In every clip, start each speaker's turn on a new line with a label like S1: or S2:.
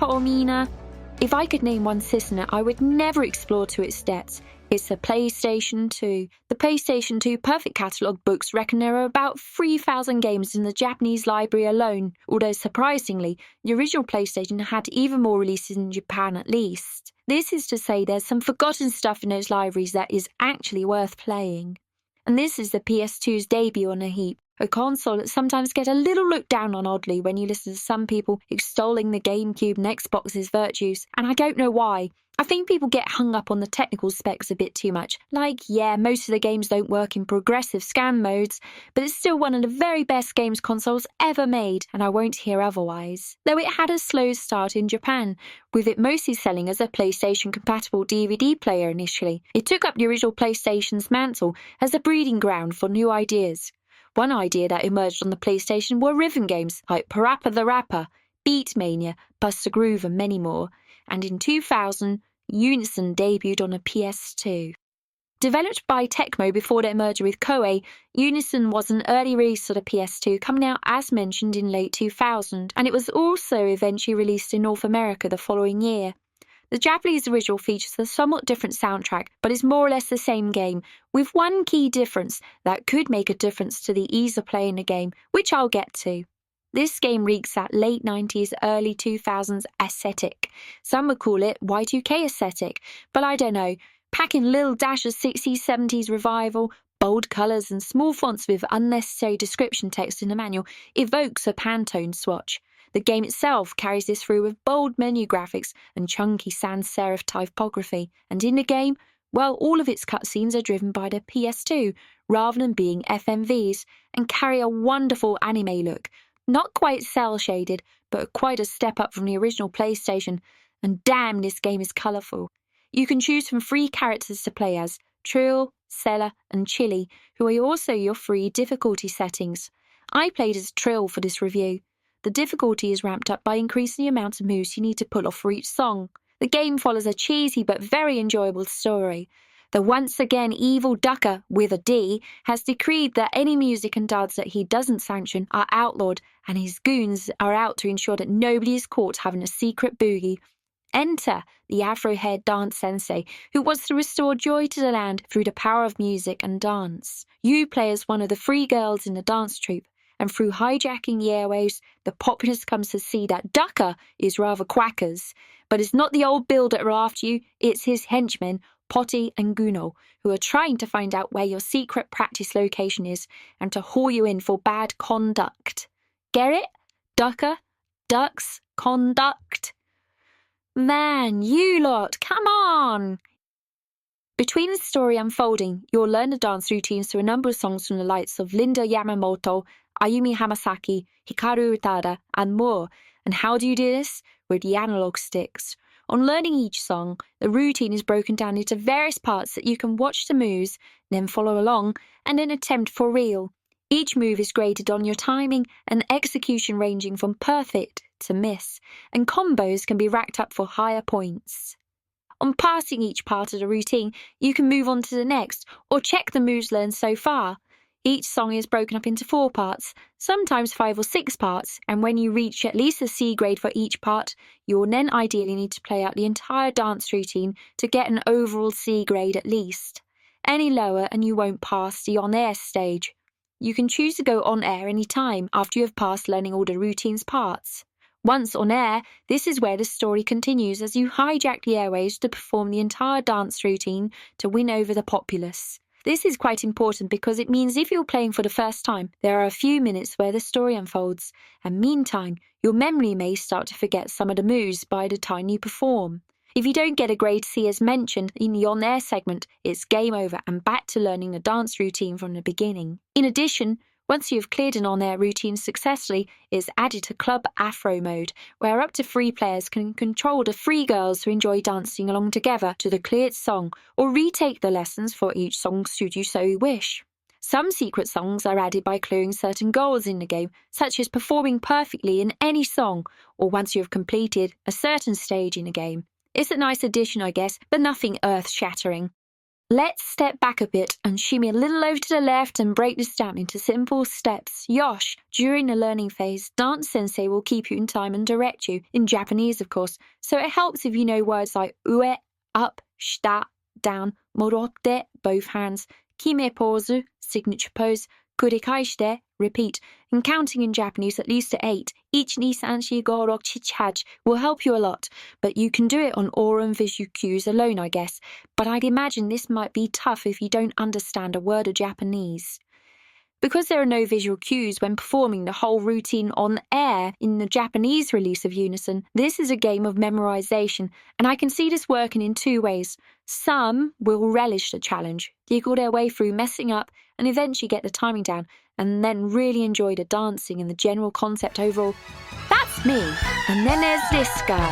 S1: Omina. If I could name one system I would never explore to its depths, it's the PlayStation 2. The PlayStation 2 Perfect Catalogue books reckon there are about 3,000 games in the Japanese library alone, although surprisingly, the original PlayStation had even more releases in Japan at least. This is to say there's some forgotten stuff in those libraries that is actually worth playing. And this is the PS2's debut on a heap, a console that sometimes gets a little looked down on oddly when you listen to some people extolling the GameCube and Xbox's virtues, and I don't know why. I think people get hung up on the technical specs a bit too much. Like, yeah, most of the games don't work in progressive scan modes, but it's still one of the very best games consoles ever made, and I won't hear otherwise. Though it had a slow start in Japan, with it mostly selling as a PlayStation-compatible DVD player initially. It took up the original PlayStation's mantle as a breeding ground for new ideas. One idea that emerged on the PlayStation were rhythm games like Parappa the Rapper, Beat Mania, Buster Groove and many more, and in 2000, Unison debuted on a PS2. Developed by Tecmo before their merger with Koei, Unison was an early release of the PS2 coming out as mentioned in late 2000, and it was also eventually released in North America the following year. The Japanese original features a somewhat different soundtrack, but is more or less the same game, with one key difference that could make a difference to the ease of playing the game, which I'll get to. This game reeks that late 90s, early 2000s aesthetic. Some would call it Y2K aesthetic, but I don't know. Packing little dash of 60s, 70s revival, bold colours and small fonts with unnecessary description text in the manual evokes a Pantone swatch. The game itself carries this through with bold menu graphics and chunky sans serif typography. And in the game, well, all of its cutscenes are driven by the PS2 rather than being FMVs and carry a wonderful anime look. Not quite cel-shaded, but quite a step up from the original PlayStation, and damn, this game is colourful. You can choose from 3 characters to play as, Trill, Cela and Chilli, who are also your 3 difficulty settings. I played as Trill for this review. The difficulty is ramped up by increasing the amount of moves you need to pull off for each song. The game follows a cheesy but very enjoyable story. The once again evil Ducker, with a D, has decreed that any music and dance that he doesn't sanction are outlawed, and his goons are out to ensure that nobody is caught having a secret boogie. Enter the Afro-haired dance sensei, who wants to restore joy to the land through the power of music and dance. You play as one of the 3 girls in the dance troupe, and through hijacking the airwaves, the populace comes to see that Ducker is rather quackers. But it's not the old Bill that are after you, it's his henchmen, Potty and Guno, who are trying to find out where your secret practice location is and to haul you in for bad conduct. Get it? Ducker, ducks, conduct. Man, you lot, come on! Between the story unfolding, you'll learn the dance routines to a number of songs from the likes of Linda Yamamoto, Ayumi Hamasaki, Hikaru Utada, and more. And how do you do this? With the analog sticks. On learning each song, the routine is broken down into various parts that you can watch the moves, then follow along, and then attempt for real. Each move is graded on your timing and execution ranging from perfect to miss, and combos can be racked up for higher points. On passing each part of the routine, you can move on to the next, or check the moves learned so far. Each song is broken up into 4 parts, sometimes 5 or 6 parts, and when you reach at least a C grade for each part, you will then ideally need to play out the entire dance routine to get an overall C grade at least. Any lower and you won't pass the on-air stage. You can choose to go on-air any time after you have passed learning all the routine's parts. Once on air, this is where the story continues as you hijack the airwaves to perform the entire dance routine to win over the populace. This is quite important because it means if you're playing for the first time, there are a few minutes where the story unfolds, and meantime, your memory may start to forget some of the moves by the time you perform. If you don't get a grade C as mentioned in the on-air segment, it's game over and back to learning the dance routine from the beginning. In addition, once you have cleared an on-air routine successfully, it's added to Club Afro mode, where up to 3 players can control the 3 girls who enjoy dancing along together to the cleared song, or retake the lessons for each song should you so wish. Some secret songs are added by clearing certain goals in the game, such as performing perfectly in any song, or once you have completed a certain stage in a game. It's a nice addition, I guess, but nothing earth-shattering. Let's step back a bit and shimmy a little over to the left and break this down into simple steps. Yosh, during the learning phase, Dance Sensei will keep you in time and direct you, in Japanese of course, so it helps if you know words like ue, up, shita, down, morotte, both hands, kime pozu, signature pose, kurikaishite, repeat, and counting in Japanese at least to 8, each ni san shi go rok chichaj will help you a lot, but you can do it on aura and visual cues alone, I guess. But I'd imagine this might be tough if you don't understand a word of Japanese. Because there are no visual cues when performing the whole routine on air in the Japanese release of Unison, this is a game of memorization, and I can see this working in 2 ways. Some will relish the challenge, giggle their way through messing up, and eventually get the timing down, and then really enjoy the dancing and the general concept overall. That's me. And then there's this guy.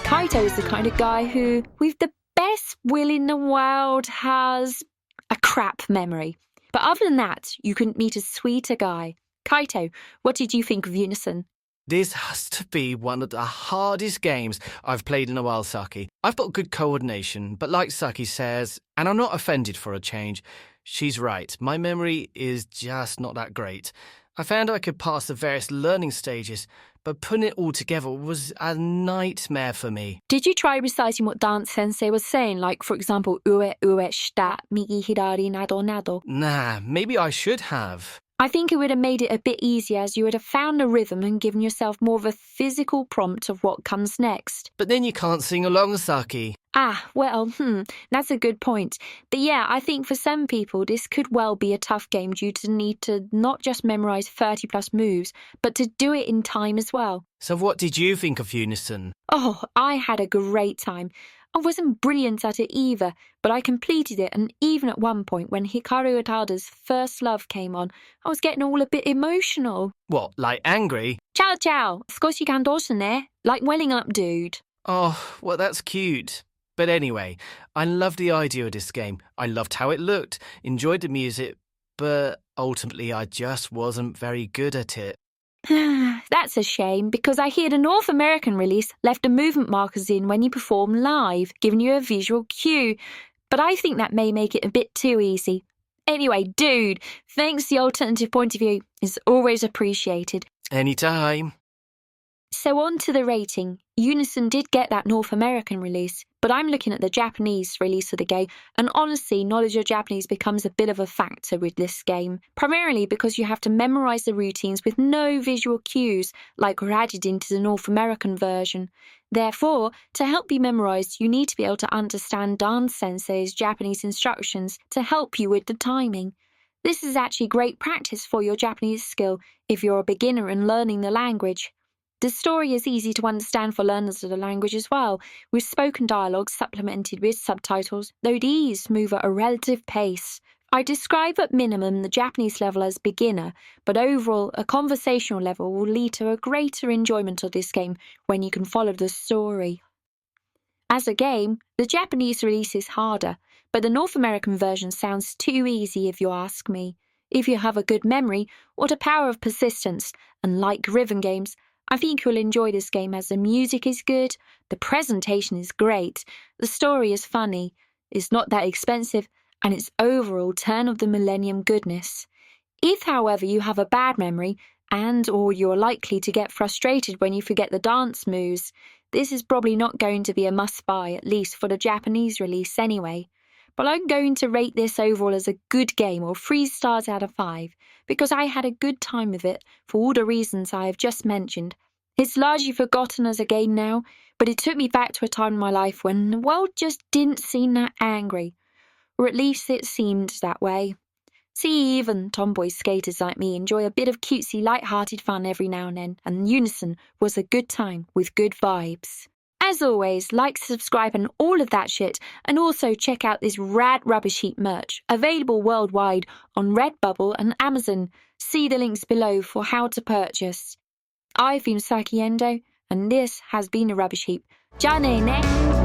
S1: Kaito is the kind of guy who, with the best will in the world, has a crap memory. But other than that, you couldn't meet a sweeter guy. Kaito, what did you think of Unison?
S2: This has to be one of the hardest games I've played in a while, Saki. I've got good coordination, but like Saki says, and I'm not offended for a change, she's right. My memory is just not that great. I found I could pass the various learning stages, but putting it all together was a nightmare for me.
S1: Did you try reciting what Dance Sensei was saying, like, for example, ue, shita, migi, hidari, nado, nado?
S2: Nah, maybe I should have.
S1: I think it would have made it a bit easier as you would have found the rhythm and given yourself more of a physical prompt of what comes next.
S2: But then you can't sing along, Saki.
S1: That's a good point. But yeah, I think for some people this could well be a tough game due to the need to not just memorise 30 plus moves, but to do it in time as well.
S2: So what did you think of Unison?
S1: Oh, I had a great time. I wasn't brilliant at it either, but I completed it, and even at one point when Hikaru Utada's First Love came on, I was getting all a bit emotional.
S2: What, like angry?
S1: Ciao ciao, skoshi kandoshi ne, like welling up, dude.
S2: Oh, well that's cute. But anyway, I loved the idea of this game. I loved how it looked, enjoyed the music, but ultimately I just wasn't very good at it.
S1: That's a shame, because I hear the North American release left the movement markers in when you perform live, giving you a visual cue. But I think that may make it a bit too easy. Anyway, dude, thanks the alternative point of view. It's always appreciated.
S2: Anytime.
S1: So on to the rating. Unison did get that North American release, but I'm looking at the Japanese release of the game, and honestly, knowledge of Japanese becomes a bit of a factor with this game, primarily because you have to memorise the routines with no visual cues, like were added into the North American version. Therefore, to help be memorised, you need to be able to understand Dance Sensei's Japanese instructions to help you with the timing. This is actually great practice for your Japanese skill if you're a beginner in learning the language. The story is easy to understand for learners of the language as well, with spoken dialogue supplemented with subtitles, though these move at a relative pace. I describe at minimum the Japanese level as beginner, but overall a conversational level will lead to a greater enjoyment of this game when you can follow the story. As a game, the Japanese release is harder, but the North American version sounds too easy if you ask me. If you have a good memory or the power of persistence and like rhythm games, I think you'll enjoy this game as the music is good, the presentation is great, the story is funny, it's not that expensive, and it's overall turn of the millennium goodness. If, however, you have a bad memory or you're likely to get frustrated when you forget the dance moves, this is probably not going to be a must-buy, at least for the Japanese release anyway. But I'm going to rate this overall as a good game, or 3 stars out of 5, because I had a good time with it for all the reasons I have just mentioned. It's largely forgotten as a game now, but it took me back to a time in my life when the world just didn't seem that angry. Or at least it seemed that way. See, even tomboy skaters like me enjoy a bit of cutesy, light-hearted fun every now and then, and Unison was a good time with good vibes. As always, like, subscribe and all of that shit, and also check out this rad Rubbish Heap merch, available worldwide on Redbubble and Amazon. See the links below for how to purchase. I've been Saki Endo, and this has been a Rubbish Heap. Ja ne ne!